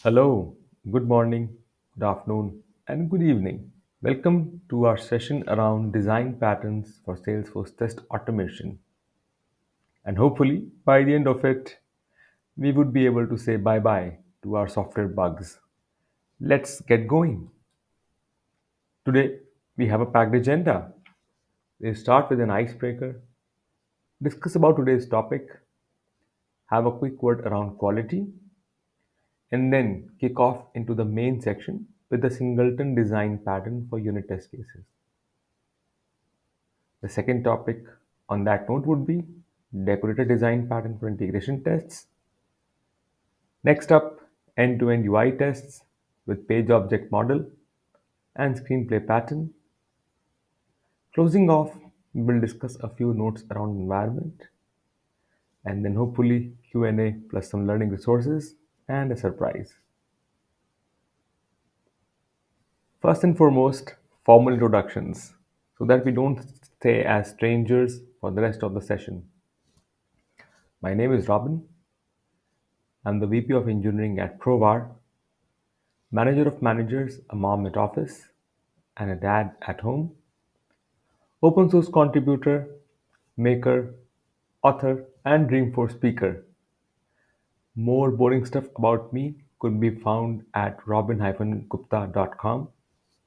Hello, good morning, good afternoon, and good evening. Welcome to our session around design patterns for Salesforce test automation. And hopefully, by the end of it, we would be able to say bye bye to our software bugs. Let's get going. Today, we have a packed agenda. We'll start with an icebreaker, discuss about today's topic, have a quick word around quality, and then kick off into the main section with the singleton design pattern for unit test cases. The second topic on that note would be decorator design pattern for integration tests. Next up, end-to-end UI tests with page object model and screenplay pattern. Closing off, we'll discuss a few notes around environment and then hopefully Q&A plus some learning resources and a surprise. First and foremost, formal introductions so that we don't stay as strangers for the rest of the session. My name is Robin. I'm the VP of Engineering at Provar, manager of managers, a mom at office, and a dad at home, open source contributor, maker, author, and Dreamforce speaker. More boring stuff about me could be found at robin-gupta.com,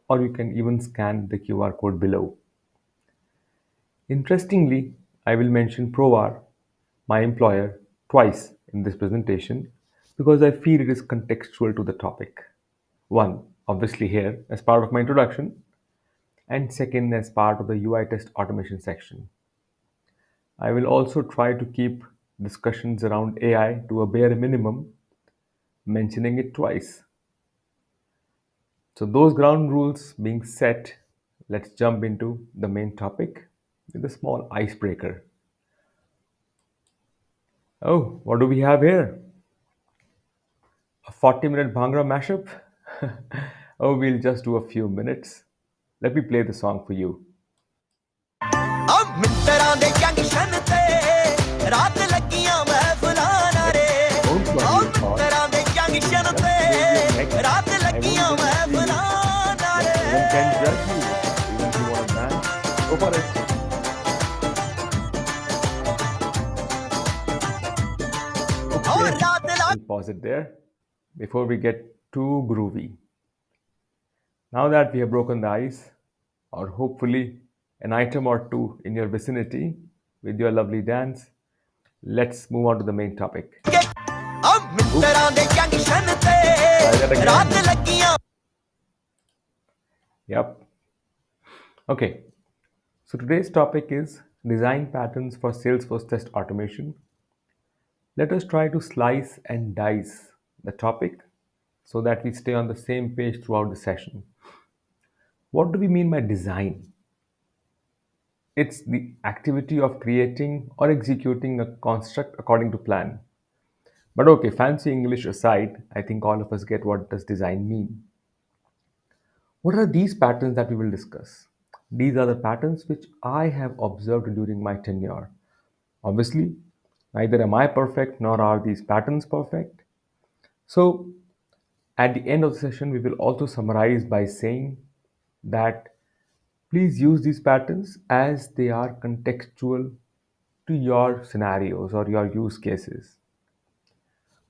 or you can even scan the QR code below. Interestingly, I will mention Provar, my employer, twice in this presentation because I feel it is contextual to the topic. One, obviously, here as part of my introduction, and second, as part of the UI test automation section. I will also try to keep discussions around AI to a bare minimum, mentioning it twice. So, those ground rules being set, let's jump into the main topic with a small icebreaker. Oh, what do we have here? A 40-minute Bhangra mashup? Oh, we'll just do a few minutes. Let me play the song for you. ਆ ਮਿੱਤਰਾਂ ਦੇ junction ਤੇ ਰਾਤ ਲੱਗੀਆਂ ਮਹਿਫਲਾਂ ਨਾਰੇ Don't ਆ worry at all. ਮਿੱਤਰਾਂ ਦੇ junction Just give your neck. ਤੇ ਰਾਤ I won't ਲੱਗੀਆਂ judge you. ਮਹਿਫਲਾਂ ਨਾਰੇ No one can judge you. Even if you want to dance, go for it. O Okay, ਰਾਤ ਲਾ we'll pause it there before we get too groovy. Now that we have broken the ice, or hopefully an item or two in your vicinity with your lovely dance, let's move on to the main topic. ਕੇ ਆ Oops, ਮਿੱਤਰਾਂ ਦੇ junction try that ਤੇ ਰਾਤ again. ਲੱਗੀਆਂ Yep. Okay, so today's topic is design patterns for Salesforce test automation. Let us try to slice and dice the topic so that we stay on the same page throughout the session. What do we mean by design? It's the activity of creating or executing a construct according to plan. But okay, fancy English aside, I think all of us get what does design mean. What are these patterns that we will discuss? These are the patterns which I have observed during my tenure. Obviously, neither am I perfect nor are these patterns perfect. So, at the end of the session, we will also summarize by saying that please use these patterns as they are contextual to your scenarios or your use cases.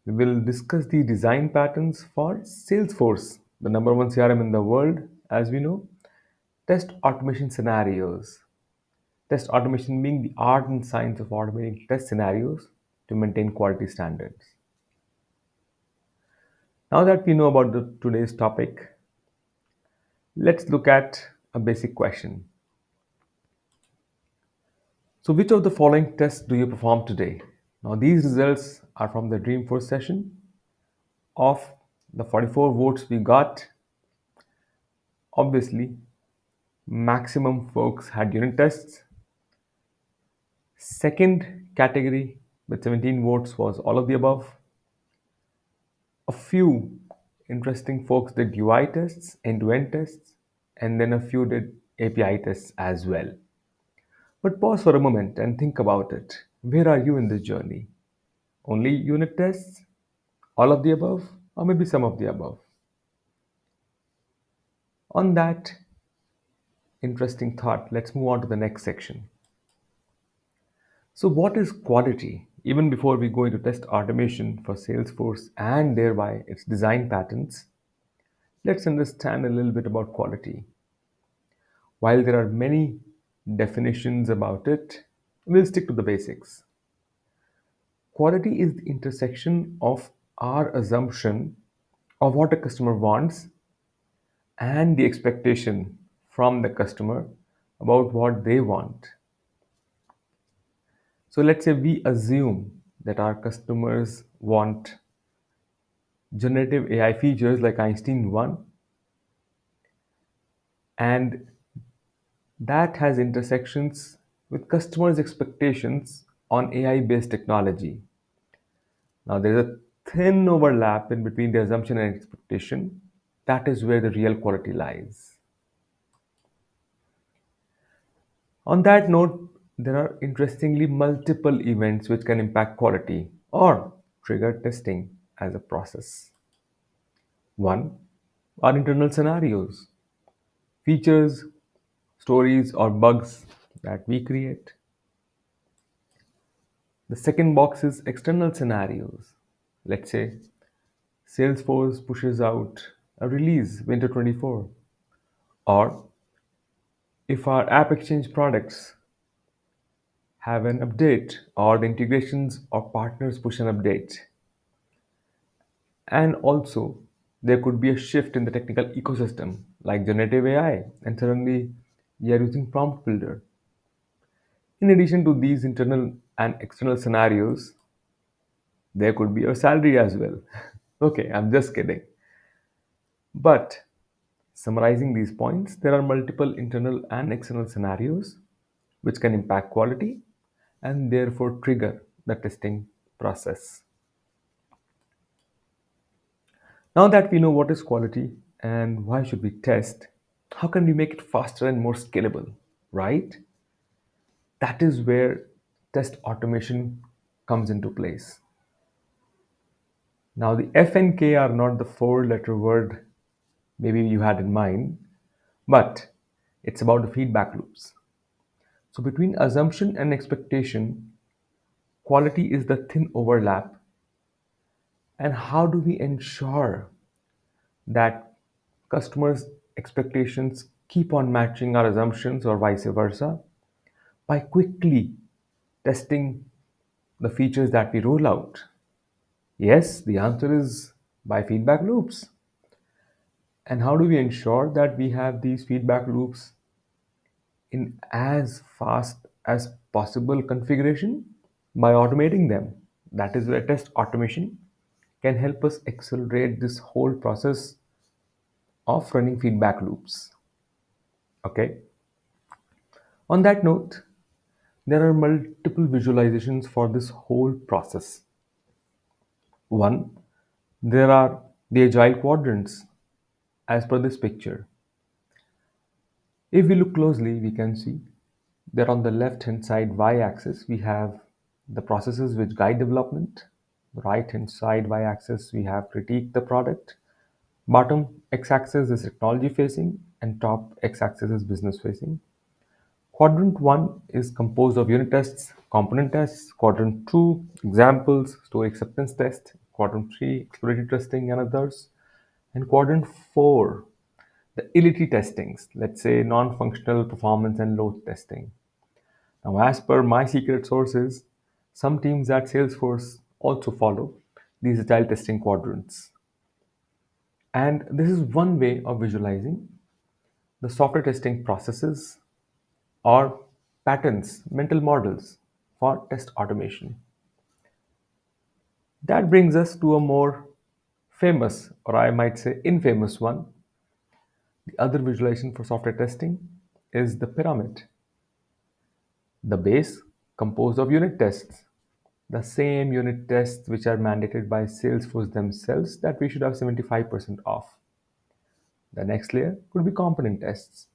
We will discuss the design patterns for Salesforce, the number one CRM in the world, as we know, test automation scenarios. Test automation being the art and science of automating test scenarios to maintain quality standards. Now that we know about today's topic, let's look at a basic question. So, which of the following tests do you perform today? Now, these results are from the Dreamforce session. Of the 44 votes we got, obviously, maximum folks had unit tests. Second category with 17 votes was all of the above. A few interesting folks did UI tests, end to end tests, and then a few did API tests as well. But pause for a moment and think about it. Where are you in this journey? Only unit tests? All of the above? or maybe some of the above. On that interesting thought, let's move on to the next section. So, what is quality? Even before we go into test automation for Salesforce and thereby its design patterns, let's understand a little bit about quality. While there are many definitions about it, we'll stick to the basics. Quality is the intersection of our assumption of what a customer wants and the expectation from the customer about what they want. So let's say we assume that our customers want generative AI features like Einstein 1, and that has intersections with customers' expectations on AI based technology. Now, there's a thin overlap in between the assumption and expectation. That is where the real quality lies. On that note, there are interestingly multiple events which can impact quality or trigger testing as a process. One, are internal scenarios, features, stories, or bugs that we create. The second box is external scenarios. Let's say Salesforce pushes out a release winter 24, or if our app exchange products have an update, or the integrations or partners push an update. And also, there could be a shift in the technical ecosystem, like generative AI, and suddenly we are using prompt builder. In addition to these internal and external scenarios, there could be a salary as well. Okay, I'm just kidding. But summarizing these points, there are multiple internal and external scenarios which can impact quality and therefore trigger the testing process. Now that we know what is quality and why should we test, how can we make it faster and more scalable, right? That is where test automation comes into place. Now the F and K are not the four-letter word maybe you had in mind, but it's about the feedback loops. So between assumption and expectation, quality is the thin overlap. And how do we ensure that customers' expectations keep on matching our assumptions or vice versa? By quickly testing the features that we roll out. Yes, the answer is by feedback loops. And how do we ensure that we have these feedback loops in as fast as possible configuration? By automating them. That is where test automation can help us accelerate this whole process of running feedback loops. Okay. On that note, there are multiple visualizations for this whole process. One, there are the agile quadrants as per this picture. If we look closely, we can see that on the left hand side y axis we have the processes which guide development. The right hand side y axis we have critique the product. Bottom x axis is technology facing and top x axis is business facing. Quadrant 1 is composed of unit tests, component tests. Quadrant 2, examples, story acceptance test. Quadrant 3, exploratory testing and others. And quadrant 4, the utility testings, let's say non-functional performance and load testing. Now, as per my secret sources, some teams at Salesforce also follow these agile testing quadrants. And this is one way of visualizing the software testing processes or patterns, mental models for test automation. That brings us to a more famous, or I might say infamous one. The other visualization for software testing is the pyramid. The base composed of unit tests, the same unit tests which are mandated by Salesforce themselves that we should have 75% off. The next layer could be component tests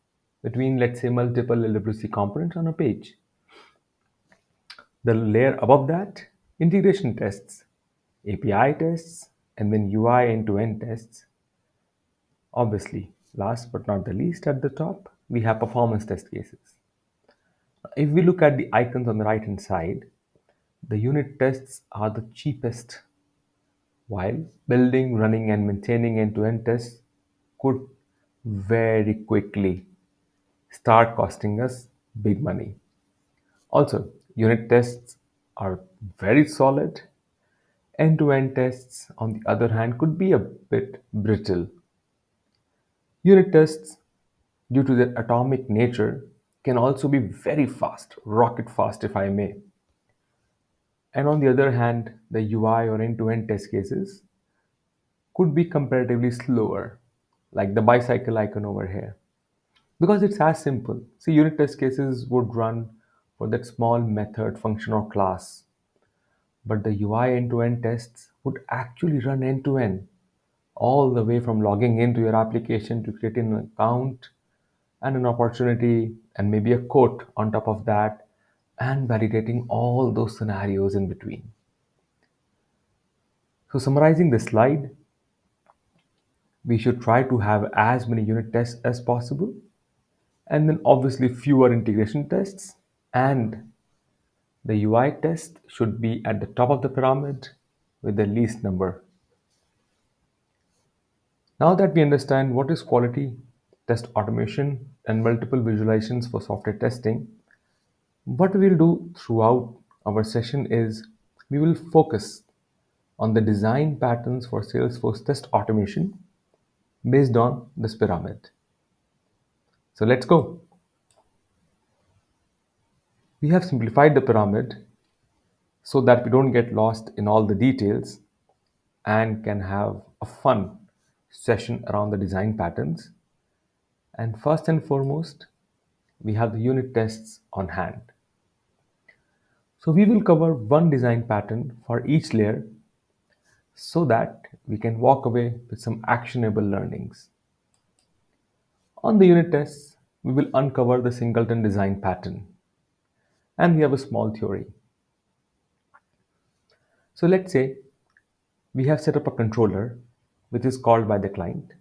between, let's say, multiple LWC components on a page. The layer above that, integration tests, API tests, and then UI end-to-end tests. Obviously, last but not the least, at the top, we have performance test cases. If we look at the icons on the right hand side, the unit tests are the cheapest, while building, running, and maintaining end to end tests could very quickly start costing us big money. Also, unit tests are very solid. End to end tests, on the other hand, could be a bit brittle. Unit tests, due to their atomic nature, can also be very fast, rocket fast, if I may. And on the other hand, the UI or end to end test cases could be comparatively slower, like the bicycle icon over here. Because it's as simple. See, unit test cases would run for that small method, function, or class, but the UI end to end tests would actually run end to end, all the way from logging into your application to creating an account and an opportunity and maybe a quote on top of that and validating all those scenarios in between. So, summarizing the slide, we should try to have as many unit tests as possible, and then obviously fewer integration tests, and the UI test should be at the top of the pyramid with the least number. Now that we understand what is quality test automation and multiple visualizations for software testing, what we will do throughout our session is we will focus on the design patterns for Salesforce test automation based on this pyramid. So let's go. We have simplified the pyramid so that we don't get lost in all the details and can have a fun session around the design patterns. And first and foremost, we have the unit tests on hand. So we will cover one design pattern for each layer so that we can walk away with some actionable learnings. On the unit tests, we will uncover the singleton design pattern and we have a small theory. So let's say we have set up a controller which is called by the client.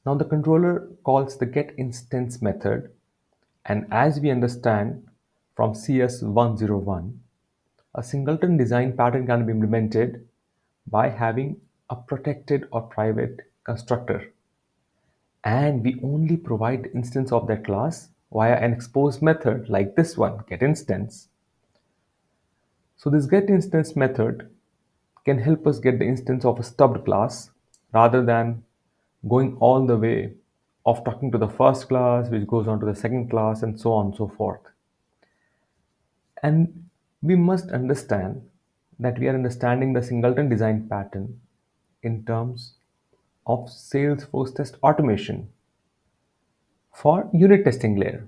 Now the controller calls the getInstance method, and as we understand from CS101, a singleton design pattern can be implemented by having a protected or private constructor. And we only provide the instance of that class via an expose method like this one, getInstance. So this getInstance method can help us get the instance of a stubbed class rather than going all the way of talking to the first class, which goes on to the second class, and so on and so forth. And we must understand that we are understanding the singleton design pattern in terms of Salesforce test automation for unit testing layer.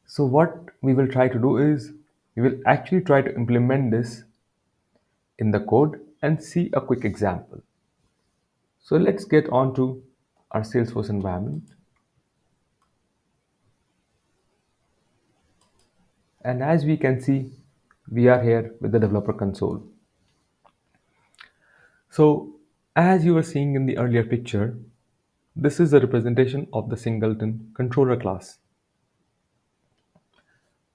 So what we will try to do is we will actually try to implement this in the code and see a quick example. So let's get on to our Salesforce environment. And as we can see, we are here with the developer console. So as you were seeing in the earlier picture, this is a representation of the singleton controller class.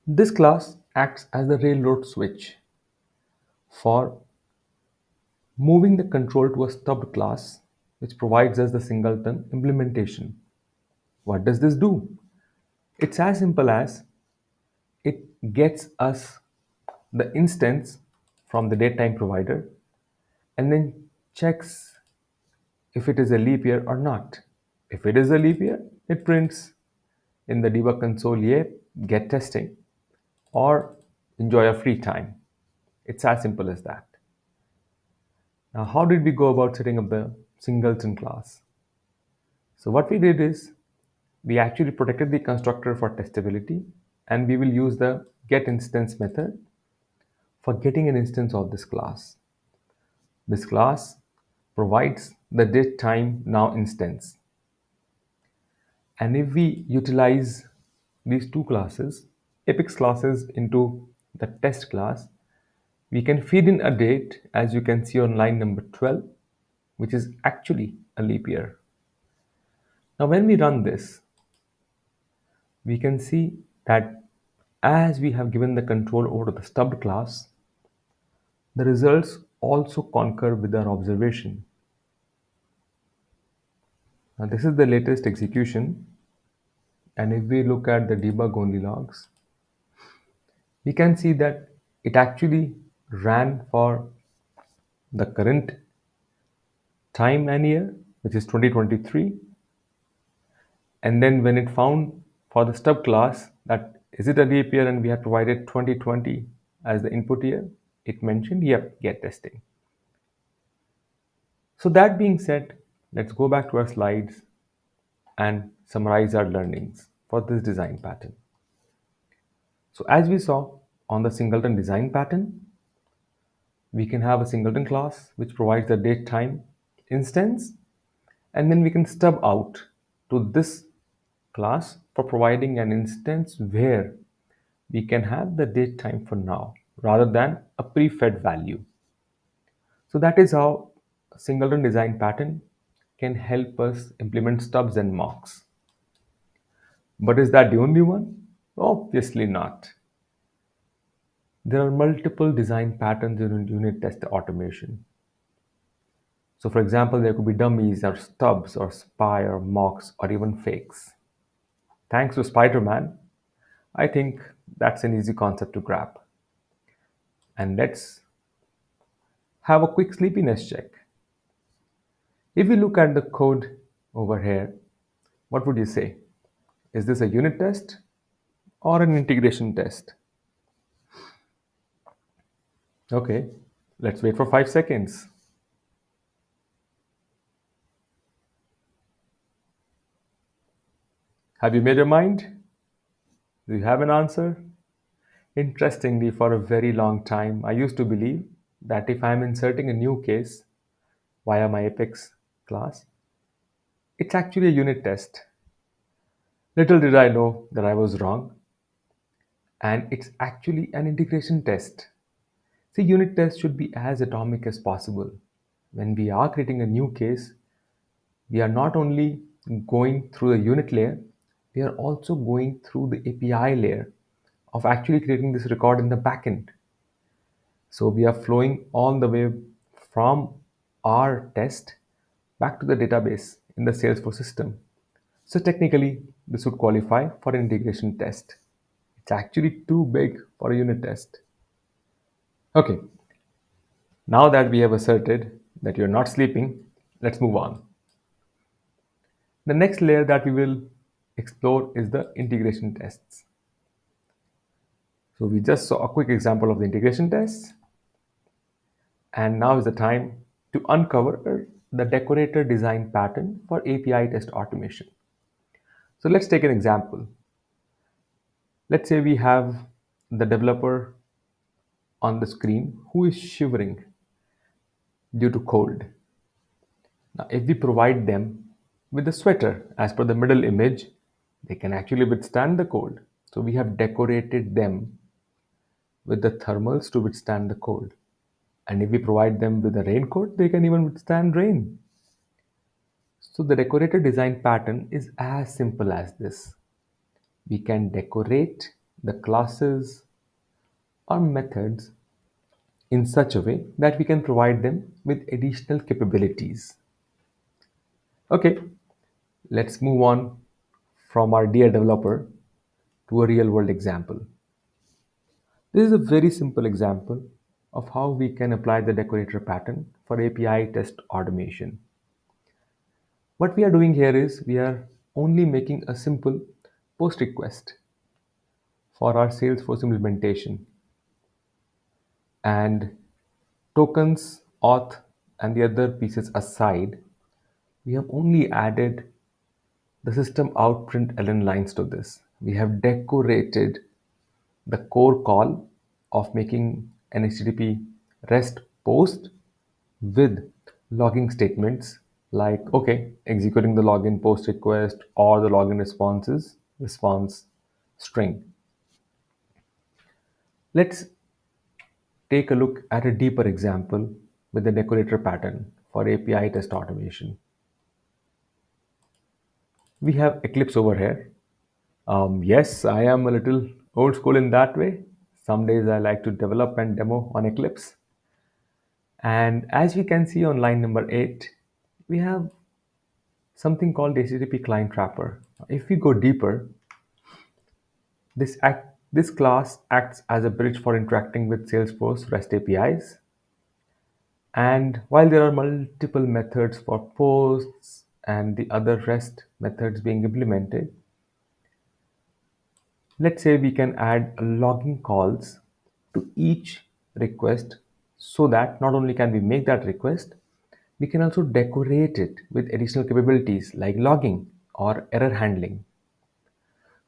This class acts as the railroad switch for moving the control to a stubbed class, which provides us the singleton implementation. What does this do? It's as simple as it gets us the instance from the datetime provider and then checks if it is a leap year or not. If it is a leap year, it prints in the debug console, yep, get testing, or enjoy a free time. It's as simple as that. Now, how did we go about setting up the singleton class? So what we did is we actually protected the constructor for testability, and we will use the getInstance method for getting an instance of this class. This class provides the datetime now instance. And if we utilize these two classes, Apex classes, into the test class, we can feed in a date as you can see on line number 12. which is actually a leap year. Now, when we run this, we can see that as we have given the control over to the stubbed class, the results also concur with our observation. Now, this is the latest execution, and if we look at the debug only logs, we can see that it actually ran for the current time and year, which is 2023, and then when it found for the stub class that is it a leap year and we have provided 2020 as the input year, it mentioned, yep, get testing. So that being said, let's go back to our slides and summarize our learnings for this design pattern. So as we saw on the singleton design pattern, we can have a singleton class which provides the date time instance, and then we can stub out to this class for providing an instance where we can have the date time for now rather than a pre-fed value. So that is how a singleton design pattern can help us implement stubs and mocks. But is that the only one? Obviously not. There are multiple design patterns in unit test automation. So for example, there could be dummies or stubs or spy or mocks or even fakes. Thanks to Spider-Man, I think that's an easy concept to grab. And let's have a quick sleepiness check. If we look at the code over here, what would you say? Is this a unit test or an integration test? Okay, let's wait for 5 seconds. Have you made your mind? Do you have an answer? Interestingly, for a very long time, I used to believe that if I'm inserting a new case via my Apex class, it's actually a unit test. Little did I know that I was wrong, and it's actually an integration test. See, unit tests should be as atomic as possible. When we are creating a new case, we are not only going through the unit layer, we are also going through the API layer of actually creating this record in the backend. So we are flowing all the way from our test back to the database in the Salesforce system. So technically, this would qualify for an integration test. It's actually too big for a unit test. Okay, now that we have asserted that you're not sleeping, let's move on. The next layer that we will explore is the integration tests. So we just saw a quick example of the integration tests, and now is the time to uncover the decorator design pattern for API test automation. So let's take an example. Let's say we have the developer on the screen who is shivering due to cold. Now, if we provide them with a sweater as per the middle image, they can actually withstand the cold. So we have decorated them with the thermals to withstand the cold. And if we provide them with a raincoat, they can even withstand rain. So the decorator design pattern is as simple as this. We can decorate the classes or methods in such a way that we can provide them with additional capabilities. Okay, let's move on from our dear developer to a real world example. This is a very simple example of how we can apply the decorator pattern for API test automation. What we are doing here is we are only making a simple post request for our Salesforce implementation, and tokens, auth, and the other pieces aside, we have only added the system out println lines to this. We have decorated the core call of making an HTTP REST post with logging statements like, okay, executing the login post request or the login responses, response string. Let's take a look at a deeper example with the decorator pattern for API test automation. We have Eclipse over here. Yes, I am a little old school in that way. Some days I like to develop and demo on Eclipse. And as we can see on line number 8, we have something called HTTP client wrapper. If we go deeper, this class acts as a bridge for interacting with Salesforce REST APIs. And while there are multiple methods for posts and the other REST methods being implemented, let's say we can add logging calls to each request so that not only can we make that request, we can also decorate it with additional capabilities like logging or error handling.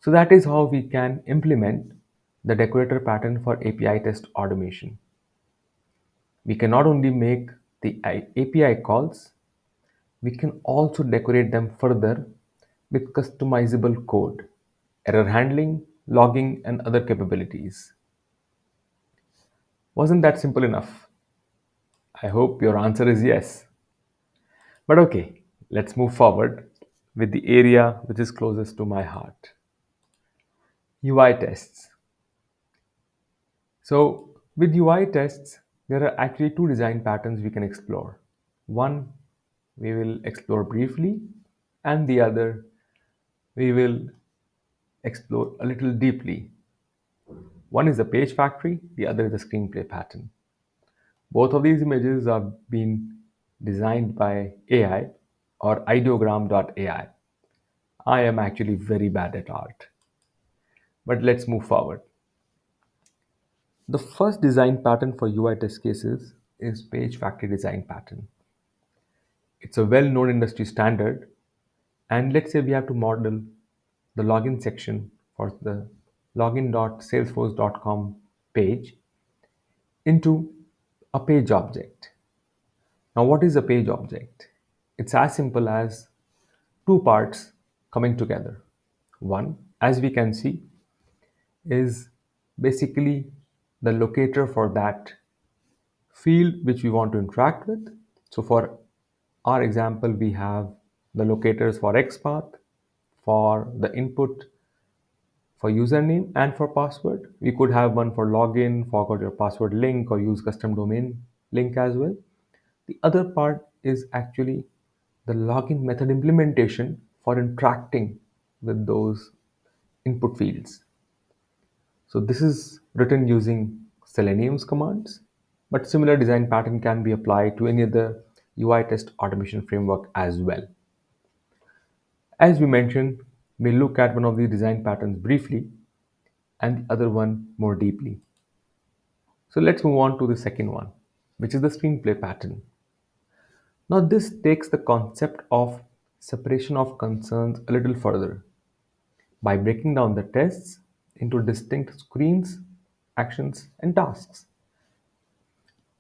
So that is how we can implement the decorator pattern for API test automation. We can not only make the API calls, we can also decorate them further with customizable code, error handling, logging, and other capabilities. Wasn't that simple enough? I hope your answer is yes. But okay, let's move forward with the area which is closest to my heart, UI tests. So, with UI tests, there are actually two design patterns we can explore. One we will explore briefly, and the other we will explore a little deeply. One is the page factory, the other is the screenplay pattern. Both of these images have been designed by AI or ideogram.ai. I am actually very bad at art. But let's move forward. The first design pattern for UI test cases is page factory design pattern. It's a well-known industry standard, and let's say we have to model the login section for the login.salesforce.com page into a page object. Now, what is a page object? It's as simple as two parts coming together. One, as we can see, is basically the locator for that field which we want to interact with. So, for our example, we have the locators for XPath, for the input for username and for password. We could have one for login, forgot your password link, or use custom domain link as well. The other part is actually the login method implementation for interacting with those input fields. So this is written using Selenium's commands, but similar design pattern can be applied to any other UI test automation framework as well. As we mentioned, we'll look at one of the design patterns briefly and the other one more deeply. So let's move on to the second one, which is the screenplay pattern. Now, this takes the concept of separation of concerns a little further by breaking down the tests into distinct screens, actions, and tasks.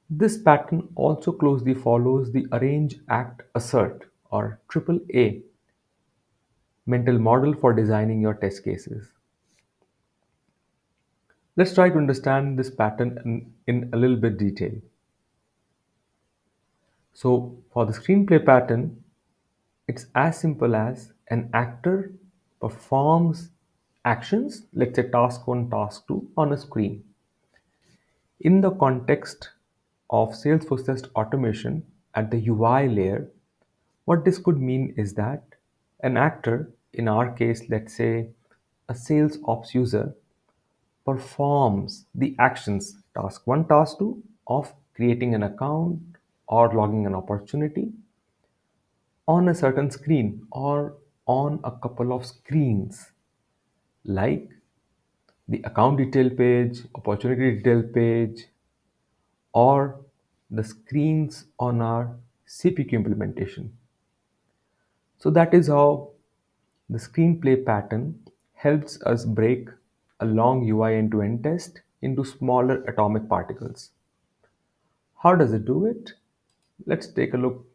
This pattern also closely follows the arrange, act, assert or AAA mental model for designing your test cases. Let's try to understand this pattern in a little bit detail. So, for the screenplay pattern, it's as simple as an actor performs actions, let's say task 1, task 2, on a screen. In the context of Salesforce test automation at the UI layer, what this could mean is that an actor, in our case, let's say a sales ops user, performs the actions task 1, task 2 of creating an account or logging an opportunity on a certain screen or on a couple of screens like the account detail page, opportunity detail page, or the screens on our CPQ implementation. So that is how the screenplay pattern helps us break a long UI end-to-end test into smaller atomic particles. How does it do it? Let's take a look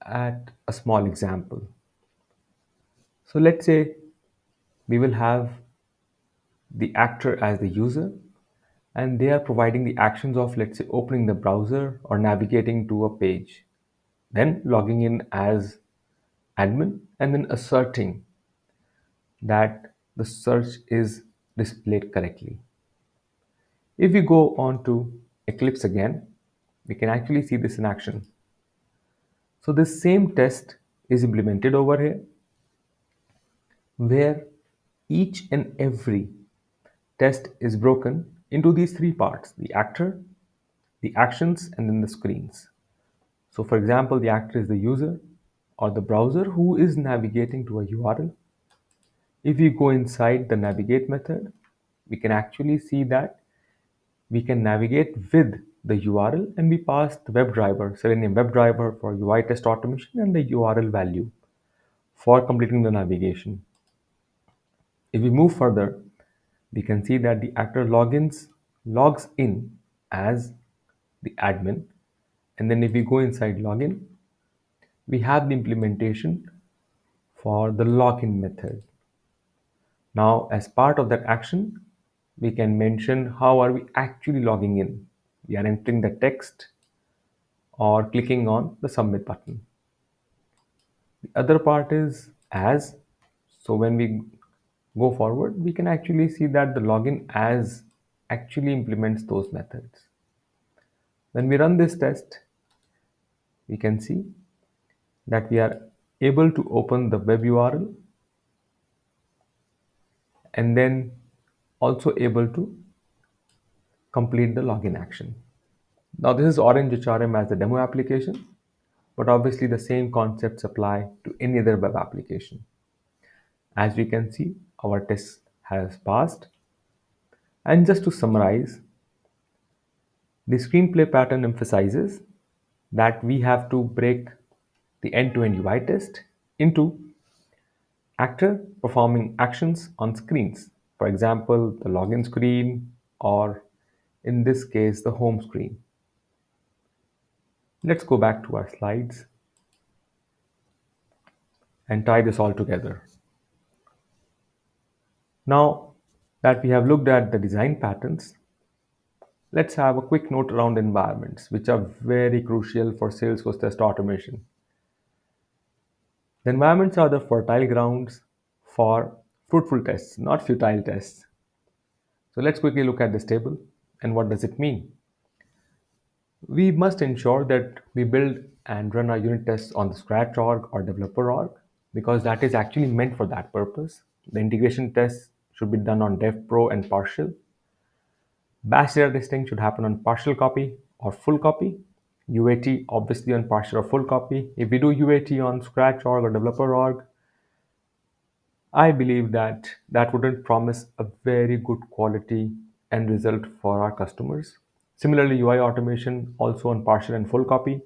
at a small example. So let's say we will have the actor as the user, and they are providing the actions of, let's say, opening the browser or navigating to a page. then logging in as admin, and then asserting that the search is displayed correctly. If we go on to Eclipse again, we can actually see this in action. So this same test is implemented over here where each and every test is broken into these three parts: the actor, the actions, and then the screens. So, for example, the actor is the user or the browser who is navigating to a URL. If we go inside the navigate method, we can actually see that we can navigate with the URL and we pass the WebDriver, Selenium WebDriver for UI test automation and the URL value for completing the navigation. If we move further, we can see that the actor logs in as the admin. And then if we go inside login, we have the implementation for the login method. Now, as part of that action, we can mention how are we actually logging in. We are entering the text or clicking on the submit button. The other part is as. So when we go forward, we can actually see that the login as actually implements those methods. When we run this test, we can see that we are able to open the web URL and then also able to complete the login action. Now this is Orange HRM as the demo application, but obviously the same concepts apply to any other web application. As we can see, our test has passed. And just to summarize, the screenplay pattern emphasizes that we have to break the end-to-end UI test into actor performing actions on screens. For example, the login screen, or in this case, the home screen. Let's go back to our slides and tie this all together. Now that we have looked at the design patterns, let's have a quick note around environments, which are very crucial for Salesforce test automation. The environments are the fertile grounds for fruitful tests, not futile tests. So let's quickly look at this table and what does it mean. We must ensure that we build and run our unit tests on the Scratch org or developer org because that is actually meant for that purpose. The integration tests should be done on dev pro and partial. Batch data testing should happen on partial copy or full copy. UAT obviously on partial or full copy. If we do UAT on Scratch org or developer org, I believe that that wouldn't promise a very good quality end result for our customers. Similarly, UI automation also on partial and full copy.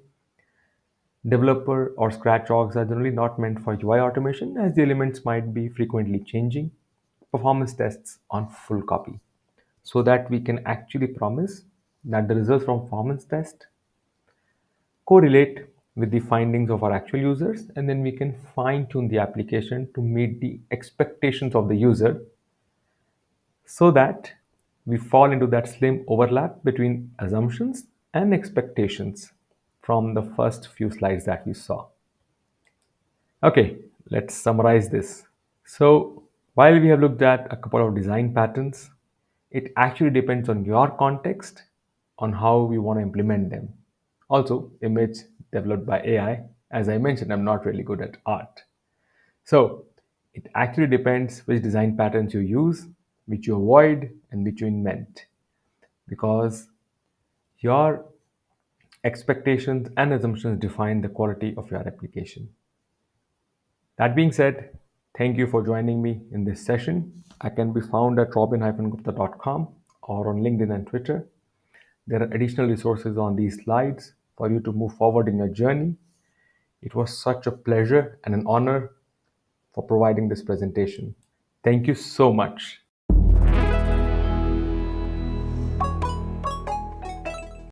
Developer or Scratch orgs are generally not meant for UI automation as the elements might be frequently changing. Performance tests on full copy so that we can actually promise that the results from performance test correlate with the findings of our actual users, and then we can fine tune the application to meet the expectations of the user so that we fall into that slim overlap between assumptions and expectations from the first few slides that we saw. Okay, let's summarize this. So, while we have looked at a couple of design patterns, it actually depends on your context on how we want to implement them. Also, image developed by AI. As I mentioned, I'm not really good at art. So, it actually depends which design patterns you use, which you avoid, and which you invent. Because your expectations and assumptions define the quality of your application. That being said, thank you for joining me in this session. I can be found at robin-gupta.com or on LinkedIn and Twitter. There are additional resources on these slides for you to move forward in your journey. It was such a pleasure and an honor for providing this presentation. Thank you so much.